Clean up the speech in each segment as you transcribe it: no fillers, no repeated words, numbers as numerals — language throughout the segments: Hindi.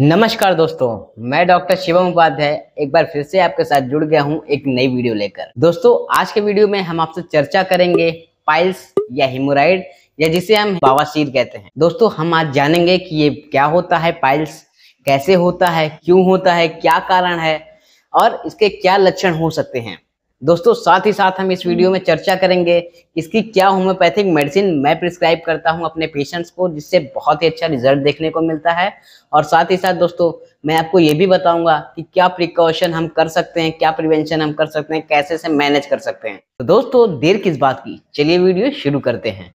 नमस्कार दोस्तों, मैं डॉक्टर शिवम उपाध्याय एक बार फिर से आपके साथ जुड़ गया हूं एक नई वीडियो लेकर। दोस्तों, आज के वीडियो में हम आपसे चर्चा करेंगे पाइल्स या हेमोराइड या जिसे हम बवासीर कहते हैं। दोस्तों, हम आज जानेंगे कि ये क्या होता है, पाइल्स कैसे होता है, क्यों होता है, क्या कारण है और इसके क्या लक्षण हो सकते हैं। दोस्तों, साथ ही साथ हम इस वीडियो में चर्चा करेंगे इसकी क्या होम्योपैथिक मेडिसिन मैं प्रिस्क्राइब करता हूं अपने पेशेंट्स को, जिससे बहुत ही अच्छा रिजल्ट देखने को मिलता है। और साथ ही साथ दोस्तों, मैं आपको ये भी बताऊंगा कि क्या प्रिकॉशन हम कर सकते हैं, क्या प्रिवेंशन हम कर सकते हैं, कैसे से मैनेज कर सकते हैं। तो दोस्तों, देर किस बात की, चलिए वीडियो शुरू करते हैं।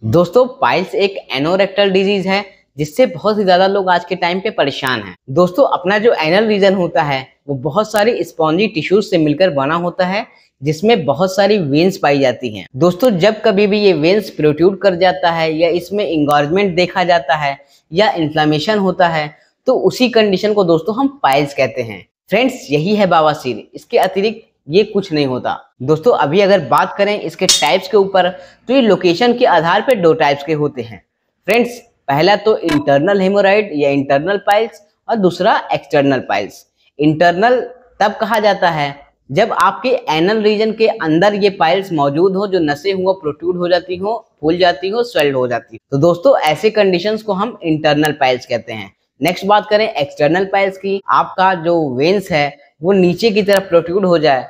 दोस्तों, पाइल्स एक एनोरेक्टल डिजीज है जिससे बहुत ही ज्यादा लोग आज के टाइम पे परेशान हैं। दोस्तों, अपना जो एनल रीजन होता है वो बहुत सारी स्पॉन्जी टिश्यूज से मिलकर बना होता है जिसमें बहुत सारी वेन्स पाई जाती हैं। दोस्तों, जब कभी भी ये वेन्स प्रोट्रूड कर जाता है या इसमें इंगॉर्जमेंट देखा जाता है या इन्फ्लेमेशन होता है तो उसी कंडीशन को दोस्तों हम पाइल्स कहते हैं। फ्रेंड्स, यही है बवासीर, इसके अतिरिक्त ये कुछ नहीं होता। दोस्तों, अभी अगर बात करें इसके टाइप्स के ऊपर तो ये लोकेशन के आधार पर दो टाइप्स के होते हैं। फ्रेंड्स, पहला तो इंटरनल हेमोराइड या इंटरनल पाइल्स और दूसरा एक्सटर्नल पाइल्स। इंटरनल तब कहा जाता है जब आपके एनल रीजन के अंदर ये पाइल्स मौजूद हो, जो नसें हुआ प्रोट्रूड हो जाती हो, फूल जाती हो, स्वेल्ड हो जाती हो। तो दोस्तों, ऐसे कंडीशंस को हम इंटरनल पाइल्स कहते हैं। नेक्स्ट बात करें एक्सटर्नल पाइल्स की, आपका जो वेन्स है वो नीचे की तरफ प्रोट्रूड हो जाए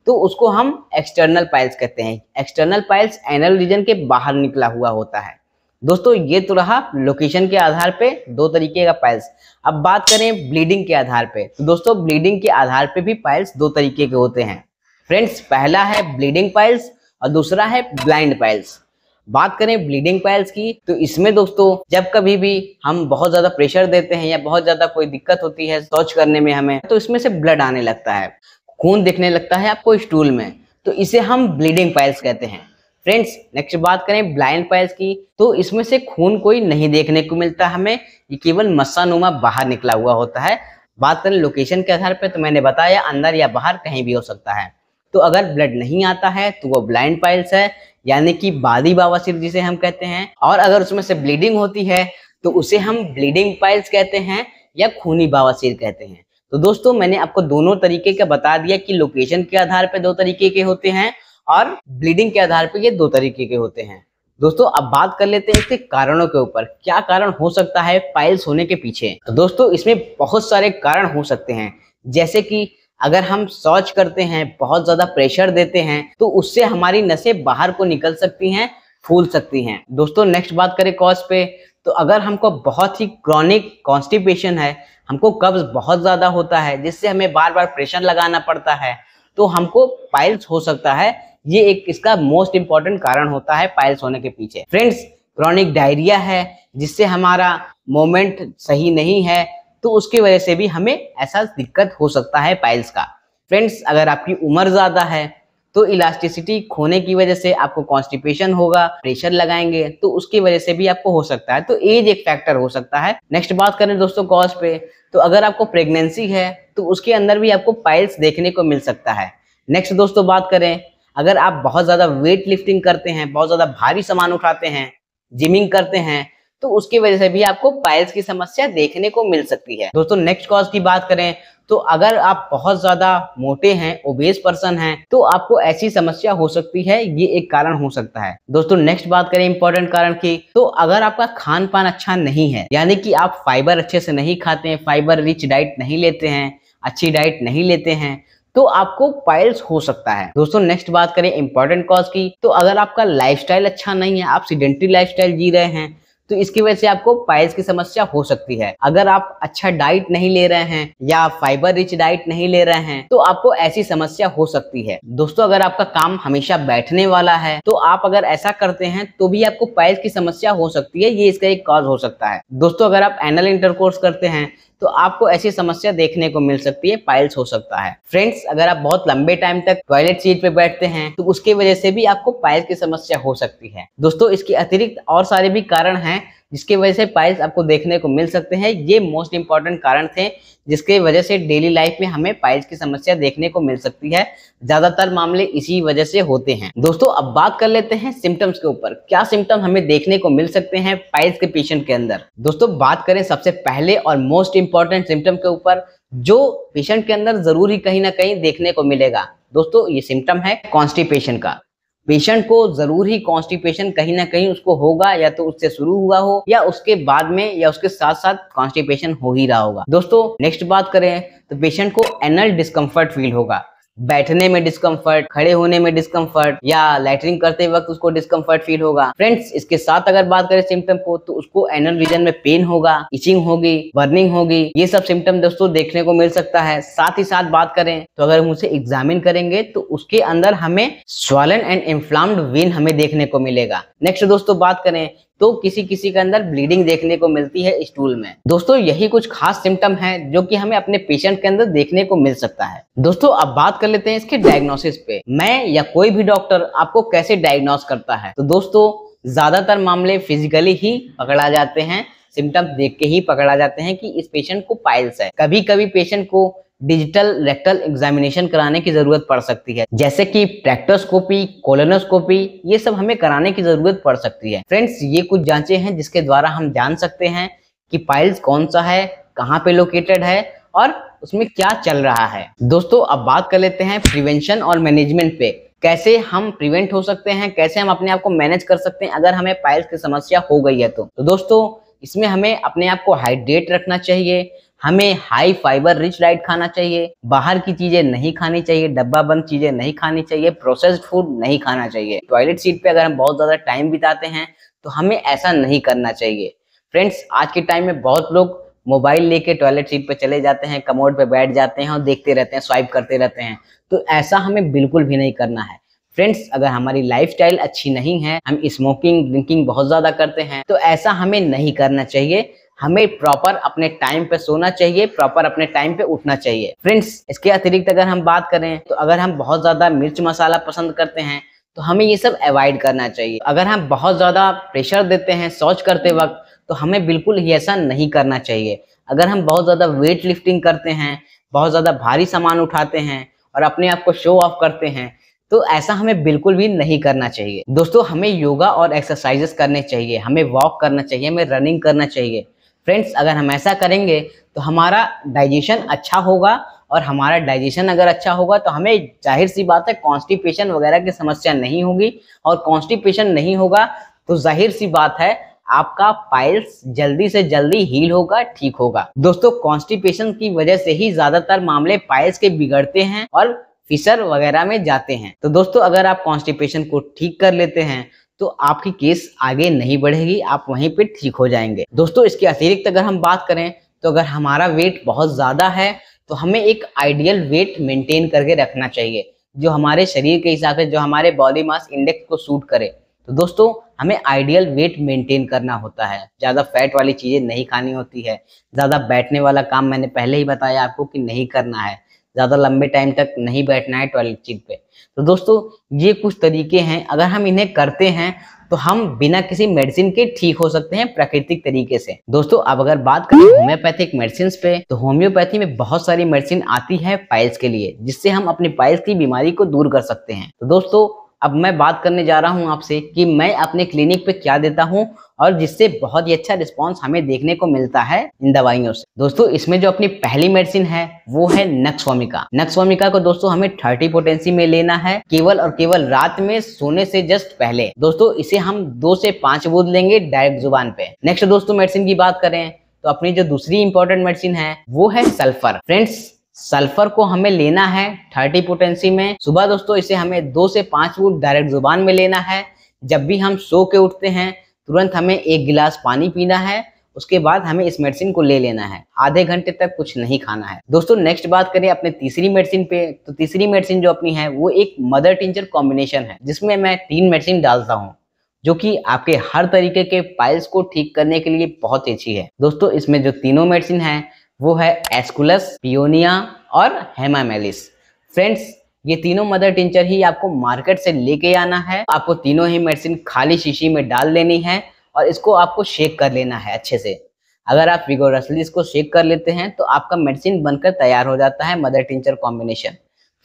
तो उसको हम एक्सटर्नल पाइल्स कहते हैं। एक्सटर्नल पाइल्स एनल रीजन के बाहर निकला हुआ होता है। दोस्तों, ये तो रहा लोकेशन के आधार पे दो तरीके का पाइल्स। अब बात करें ब्लीडिंग के आधार पे, तो दोस्तों ब्लीडिंग के आधार पे भी पाइल्स दो तरीके के होते हैं। फ्रेंड्स, पहला है ब्लीडिंग पाइल्स और दूसरा है ब्लाइंड पाइल्स। बात करें ब्लीडिंग पाइल्स की तो इसमें दोस्तों जब कभी भी हम बहुत ज्यादा प्रेशर देते हैं या बहुत ज्यादा कोई दिक्कत होती है शौच करने में हमें, तो इसमें से ब्लड आने लगता है, खून दिखने लगता है आपको स्टूल में, तो इसे हम ब्लीडिंग पाइल्स कहते हैं। फ्रेंड्स, नेक्स्ट बात करें ब्लाइंड पाइल्स की तो इसमें से खून कोई नहीं देखने को मिलता हमें, ये केवल मस्सानुमा बाहर निकला हुआ होता है। बात करें लोकेशन के आधार पर तो मैंने बताया अंदर या बाहर कहीं भी हो सकता है। तो अगर ब्लड नहीं आता है तो वो ब्लाइंड पाइल्स है, यानी कि बादी बवासीर जिसे हम कहते हैं। और अगर उसमें से ब्लीडिंग होती है तो उसे हम ब्लीडिंग पाइल्स कहते हैं या खूनी बवासीर कहते हैं। तो दोस्तों, मैंने आपको दोनों तरीके का बता दिया कि लोकेशन के आधार पर दो तरीके के होते हैं और ब्लीडिंग के आधार पर ये दो तरीके के होते हैं। दोस्तों, अब बात कर लेते हैं इसके कारणों के ऊपर, क्या कारण हो सकता है पाइल्स होने के पीछे। तो दोस्तों, इसमें बहुत सारे कारण हो सकते हैं, जैसे कि अगर हम शौच करते हैं, बहुत ज्यादा प्रेशर देते हैं तो उससे हमारी नसें बाहर को निकल सकती हैं, फूल सकती हैं। दोस्तों, नेक्स्ट बात करें कॉज पे, तो अगर हमको बहुत ही क्रॉनिक कॉन्स्टिपेशन है, हमको कब्ज बहुत ज्यादा होता है जिससे हमें बार बार प्रेशर लगाना पड़ता है, तो हमको पाइल्स हो सकता है। ये एक इसका मोस्ट इंपॉर्टेंट कारण होता है पाइल्स होने के पीछे। फ्रेंड्स, क्रॉनिक डायरिया है जिससे हमारा मोमेंट सही नहीं है, तो उसकी वजह से भी हमें ऐसा दिक्कत हो सकता है पाइल्स का। फ्रेंड्स, अगर आपकी उम्र ज्यादा है तो इलास्टिसिटी खोने की वजह से आपको कॉन्स्टिपेशन होगा, प्रेशर लगाएंगे तो उसकी वजह से भी आपको हो सकता है, तो एज एक फैक्टर हो सकता है। नेक्स्ट बात करें दोस्तों कॉज पे, तो अगर आपको प्रेगनेंसी है तो उसके अंदर भी आपको पाइल्स देखने को मिल सकता है। नेक्स्ट दोस्तों बात करें, अगर आप बहुत ज्यादा वेट लिफ्टिंग करते हैं, बहुत ज्यादा भारी सामान उठाते हैं, जिमिंग करते हैं, तो उसकी वजह से भी आपको पाइल्स की समस्या देखने को मिल सकती है। दोस्तों, नेक्स्ट कॉज की बात करें तो अगर आप बहुत ज्यादा मोटे हैं, ओबेस पर्सन हैं, तो आपको ऐसी समस्या हो सकती है, ये एक कारण हो सकता है। दोस्तों, नेक्स्ट बात करें इंपॉर्टेंट कारण की, तो अगर आपका खान पान अच्छा नहीं है, यानी कि आप फाइबर अच्छे से नहीं खाते हैं, फाइबर रिच डाइट नहीं लेते हैं, अच्छी डाइट नहीं लेते हैं, तो आपको पाइल्स हो सकता है। दोस्तों, नेक्स्ट बात करें इंपॉर्टेंट कॉज की, तो अगर आपका लाइफस्टाइल अच्छा नहीं है, आप सीडेंटरी लाइफस्टाइल जी रहे हैं, तो इसकी वजह से आपको पाइल्स की समस्या हो सकती है। अगर आप अच्छा डाइट नहीं ले रहे हैं या फाइबर रिच डाइट नहीं ले रहे हैं तो आपको ऐसी समस्या हो सकती है। दोस्तों, अगर आपका काम हमेशा बैठने वाला है तो आप अगर ऐसा करते हैं तो भी आपको पाइल्स की समस्या हो सकती है, ये इसका एक कॉज हो सकता है। दोस्तों, अगर आप एनल इंटरकोर्स करते हैं तो आपको ऐसी समस्या देखने को मिल सकती है, पाइल्स हो सकता है। फ्रेंड्स, अगर आप बहुत लंबे टाइम तक टॉयलेट सीट पे बैठते हैं तो उसकी वजह से भी आपको पाइल्स की समस्या हो सकती है। दोस्तों, इसके अतिरिक्त और सारे भी कारण हैं जिसकी वजह से पाइल्स आपको देखने को मिल सकते हैं। ये मोस्ट इंपॉर्टेंट कारण थे जिसके वजह से डेली लाइफ में हमें पाइल्स की समस्या देखने को मिल सकती है। ज्यादातर मामले इसी वजह से होते हैं। दोस्तों अब बात कर लेते हैं सिम्टम्स के ऊपर, क्या सिम्टम हमें देखने को मिल सकते हैं पाइल्स के पेशेंट के अंदर। दोस्तों बात करें सबसे पहले और मोस्ट इंपॉर्टेंट सिम्टम के ऊपर जो पेशेंट के अंदर जरूर ही कहीं ना कहीं देखने को मिलेगा, दोस्तों ये सिम्टम है कॉन्स्टिपेशन का। पेशेंट को जरूर ही कॉन्स्टिपेशन कहीं ना कहीं उसको होगा, या तो उससे शुरू हुआ हो या उसके बाद में या उसके साथ साथ कॉन्स्टिपेशन हो ही रहा होगा। दोस्तों नेक्स्ट बात करें तो पेशेंट को एनल डिस्कम्फर्ट फील होगा, बैठने में डिस्कम्फर्ट, खड़े होने में डिस्कम्फर्ट या लैटरिंग करते वक्त उसको डिस्कम्फर्ट फील होगा। फ्रेंड्स इसके साथ अगर बात करें सिम्टम को तो उसको एनल रीजन में पेन होगा, इचिंग होगी, बर्निंग होगी, ये सब सिम्टम दोस्तों देखने को मिल सकता है। साथ ही साथ बात करें तो अगर हम उसे एग्जामिन करेंगे तो उसके अंदर हमें स्वॉलन एंड इन्फ्लाम्ड वेन हमें देखने को मिलेगा। नेक्स्ट दोस्तों बात करें तो किसी किसी के अंदर ब्लीडिंग देखने को मिलती है स्टूल में। दोस्तों यही कुछ खास सिम्टम है जो कि हमें अपने पेशेंट के अंदर देखने को मिल सकता है। दोस्तों अब बात कर लेते हैं इसके डायग्नोसिस पे, मैं या कोई भी डॉक्टर आपको कैसे डायग्नोस करता है। तो दोस्तों ज्यादातर मामले फिजिकली ही पकड़ा जाते हैं, सिम्टम देख के ही पकड़ा जाते हैं कि इस पेशेंट को पाइल्स है। कभी कभी पेशेंट को डिजिटल रेक्टल एग्जामिनेशन कराने की जरूरत पड़ सकती है, जैसे कि प्रैक्टोस्कोपी, कोलोनोस्कोपी, ये सब हमें कराने की जरूरत पड़ सकती है। फ्रेंड्स ये कुछ जांचें हैं जिसके द्वारा हम जान सकते हैं कि पाइल्स कौन सा है, कहाँ पे लोकेटेड है और उसमें क्या चल रहा है। दोस्तों अब बात कर लेते हैं प्रिवेंशन और मैनेजमेंट पे, कैसे हम प्रिवेंट हो सकते हैं, कैसे हम अपने आप को मैनेज कर सकते हैं अगर हमें पाइल्स की समस्या हो गई है। तो दोस्तों इसमें हमें अपने आप को हाइड्रेट रखना चाहिए, हमें हाई फाइबर रिच डाइट खाना चाहिए, बाहर की चीजें नहीं खानी चाहिए, डब्बा बंद चीजें नहीं खानी चाहिए, प्रोसेस्ड फूड नहीं खाना चाहिए। टॉयलेट सीट पे अगर हम बहुत ज्यादा टाइम बिताते हैं तो हमें ऐसा नहीं करना चाहिए। फ्रेंड्स आज के टाइम में बहुत लोग मोबाइल लेके टॉयलेट सीट पे चले जाते हैं, कमोड पे बैठ जाते हैं और देखते रहते हैं, स्वाइप करते रहते हैं, तो ऐसा हमें बिल्कुल भी नहीं करना है। फ्रेंड्स अगर हमारी लाइफस्टाइल अच्छी नहीं है, हम स्मोकिंग ड्रिंकिंग बहुत ज्यादा करते हैं, तो ऐसा हमें नहीं करना चाहिए। हमें प्रॉपर अपने टाइम पे सोना चाहिए, प्रॉपर अपने टाइम पे उठना चाहिए। फ्रेंड्स इसके अतिरिक्त अगर हम बात करें तो अगर हम बहुत ज्यादा मिर्च मसाला पसंद करते हैं तो हमें ये सब अवॉइड करना चाहिए। अगर हम बहुत ज्यादा प्रेशर देते हैं शौच करते वक्त तो हमें बिल्कुल ही ऐसा नहीं करना चाहिए। अगर हम बहुत ज्यादा वेट लिफ्टिंग करते हैं, बहुत ज्यादा भारी सामान उठाते हैं और अपने आप को शो ऑफ करते हैं तो ऐसा हमें बिल्कुल भी नहीं करना चाहिए। दोस्तों हमें योगा और एक्सरसाइजेस करने चाहिए, हमें वॉक करना चाहिए, हमें रनिंग करना चाहिए। फ्रेंड्स अगर हम ऐसा करेंगे तो हमारा डाइजेशन अच्छा होगा और हमारा डाइजेशन अगर अच्छा होगा तो हमें जाहिर सी बात है कॉन्स्टिपेशन वगैरह की समस्या नहीं होगी, और कॉन्स्टिपेशन नहीं होगा तो जाहिर सी बात है आपका पाइल्स जल्दी से जल्दी हील होगा, ठीक होगा। दोस्तों कॉन्स्टिपेशन की वजह से ही ज्यादातर मामले पाइल्स के बिगड़ते हैं और फिशर वगैरह में जाते हैं। तो दोस्तों अगर आप कॉन्स्टिपेशन को ठीक कर लेते हैं तो आपकी केस आगे नहीं बढ़ेगी, आप वहीं पे ठीक हो जाएंगे। दोस्तों इसके अतिरिक्त अगर हम बात करें तो अगर हमारा वेट बहुत ज्यादा है तो हमें एक आइडियल वेट मेंटेन करके रखना चाहिए, जो हमारे शरीर के हिसाब से, जो हमारे बॉडी मास इंडेक्स को सूट करे। तो दोस्तों हमें आइडियल वेट मेंटेन करना होता है, ज्यादा फैट वाली चीजें नहीं खानी होती है, ज्यादा बैठने वाला काम मैंने पहले ही बताया आपको कि नहीं करना है, ज्यादा लंबे टाइम तक नहीं बैठना है टॉयलेट सीट पे। तो दोस्तों ये कुछ तरीके हैं, अगर हम इन्हें करते हैं तो हम बिना किसी मेडिसिन के ठीक हो सकते हैं प्राकृतिक तरीके से। दोस्तों अब अगर बात करें होम्योपैथिक मेडिसिन पे तो होम्योपैथी में बहुत सारी मेडिसिन आती है पाइल्स के लिए, जिससे हम अपनी पाइल्स की बीमारी को दूर कर सकते हैं। तो दोस्तों अब मैं बात करने जा रहा हूं आपसे कि मैं अपने क्लिनिक पे क्या देता हूं और जिससे बहुत ही अच्छा रिस्पांस हमें देखने को मिलता है इन दवाइयों से। दोस्तों इसमें जो अपनी पहली मेडिसिन है वो है नक्स वोमिका। नक्स वोमिका को दोस्तों हमें 30 पोटेंसी में लेना है, केवल और केवल रात में सोने से जस्ट पहले। दोस्तों इसे हम 2 से 5 बूंद लेंगे डायरेक्ट जुबान पे। नेक्स्ट दोस्तों मेडिसिन की बात करें तो अपनी जो दूसरी इंपॉर्टेंट मेडिसिन है वो है सल्फर। फ्रेंड्स सल्फर को हमें लेना है 30 पोटेंसी में। सुबह दोस्तों इसे हमें 2 से 5 बूंद डायरेक्ट जुबान में लेना है। जब भी हम सो के उठते हैं तुरंत हमें 1 गिलास पानी पीना है, उसके बाद हमें इस मेडिसिन को ले लेना है। आधे घंटे तक कुछ नहीं खाना है। दोस्तों नेक्स्ट बात करें अपने तीसरी मेडिसिन पे तो तीसरी मेडिसिन जो अपनी है वो एक मदर टिंचर कॉम्बिनेशन है, जिसमें मैं 3 मेडिसिन डालता हूँ जो कि आपके हर तरीके के पाइल्स को ठीक करने के लिए बहुत अच्छी है। दोस्तों इसमें जो तीनों मेडिसिन है वो है एस्कुलस, पियोनिया और हेमामेलिस। फ्रेंड्स ये तीनों मदर टिंचर ही आपको मार्केट से लेके आना है। आपको तीनों ही मेडिसिन खाली शीशी में डाल लेनी है और इसको आपको शेक कर लेना है अच्छे से। अगर आप विगोरसली इसको शेक कर लेते हैं तो आपका मेडिसिन बनकर तैयार हो जाता है मदर टिंचर कॉम्बिनेशन।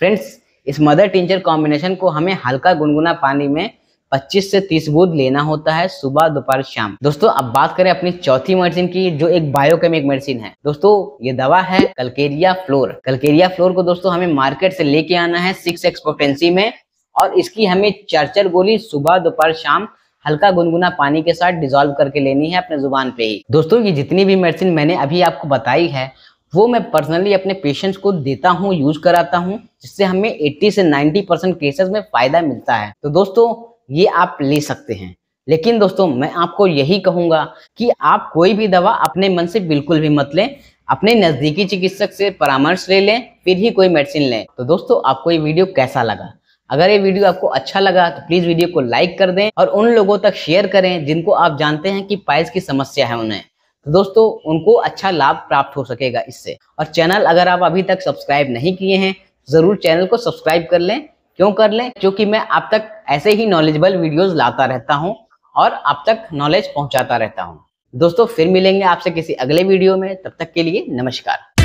फ्रेंड्स, इस मदर टिंचर कॉम्बिनेशन को हमें हल्का गुनगुना पानी में 25 से 30 बूंद लेना होता है सुबह दोपहर शाम। दोस्तों अब बात करें अपनी चौथी मेडिसिन की, जो एक बायोकेमिक मेडिसिन है। दोस्तों ये दवा है कलकेरिया फ्लोर। कलकेरिया फ्लोर को दोस्तों हमें मार्केट से लेके आना है 6x पोटेंसी में, और इसकी हमें 4 गोली सुबह दोपहर शाम हल्का गुनगुना पानी के साथ डिजोल्व करके लेनी है अपने जुबान पे ही। दोस्तों ये जितनी भी मेडिसिन मैंने अभी आपको बताई है वो मैं पर्सनली अपने पेशेंट्स को देता हूँ, यूज कराता हूँ, जिससे हमें 80 से 90% केसेस में फायदा मिलता है। तो दोस्तों ये आप ले सकते हैं। लेकिन दोस्तों मैं आपको यही कहूंगा कि आप कोई भी दवा अपने मन से बिल्कुल भी मत लें, अपने नजदीकी चिकित्सक से परामर्श ले लें, फिर ही कोई मेडिसिन लें। तो दोस्तों आपको ये वीडियो कैसा लगा? अगर ये वीडियो आपको अच्छा लगा तो प्लीज वीडियो को लाइक कर दें और उन लोगों तक शेयर करें जिनको आप जानते हैं कि पाइल्स की समस्या है उन्हें। तो दोस्तों उनको अच्छा लाभ प्राप्त हो सकेगा इससे। और चैनल अगर आप अभी तक सब्सक्राइब नहीं किए हैं जरूर चैनल को सब्सक्राइब कर लें। क्यों कर लें? क्योंकि मैं आप तक ऐसे ही नॉलेजेबल वीडियोस लाता रहता हूं और आप तक नॉलेज पहुंचाता रहता हूं। दोस्तों फिर मिलेंगे आपसे किसी अगले वीडियो में, तब तक के लिए नमस्कार।